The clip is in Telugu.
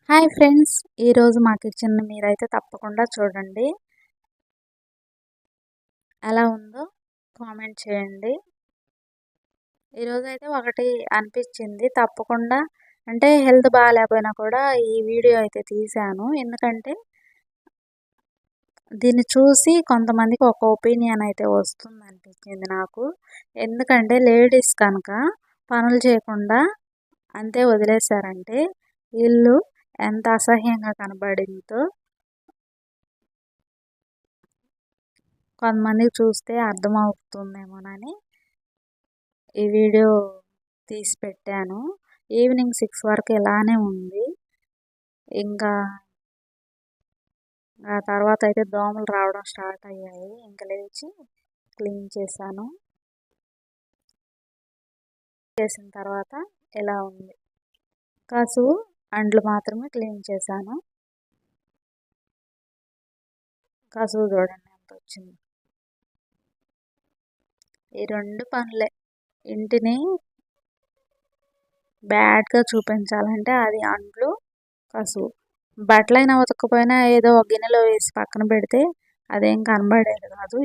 హాయ్ ఫ్రెండ్స్, ఈరోజు మా కిచెన్ మీరైతే తప్పకుండా చూడండి. ఎలా ఉందో కామెంట్ చేయండి. ఈరోజైతే ఒకటి అనిపించింది తప్పకుండా, అంటే హెల్త్ బాగాలేకపోయినా కూడా ఈ వీడియో అయితే తీశాను. ఎందుకంటే దీన్ని చూసి కొంతమందికి ఒక ఒపీనియన్ అయితే వస్తుంది అనిపించింది నాకు. ఎందుకంటే లేడీస్ కనుక పనులు చేయకుండా అంతే వదిలేశారంటే ఇల్లు ఎంత అసహ్యంగా కనబడిందో కొంతమందికి చూస్తే అర్థమవుతుందేమోనని ఈ వీడియో తీసి పెట్టాను. ఈవినింగ్ 6 వరకు ఇలానే ఉంది. ఇంకా ఆ తర్వాత అయితే దోమలు రావడం స్టార్ట్ అయ్యాయి. ఇంకా లేచి క్లీన్ చేశాను. చేసిన తర్వాత ఇలా ఉంది. కసువు అండ్లు మాత్రమే క్లీన్ చేశాను. కసువు చూడండి ఎంత వచ్చింది. ఈ 2 పనులే ఇంటిని బ్యాడ్గా చూపించాలంటే అది అంట్లు, కసువు. బట్టలైనా ఉతకపోయినా ఏదో ఒక గిన్నెలో వేసి పక్కన పెడితే అదేం కనబడేది కాదు.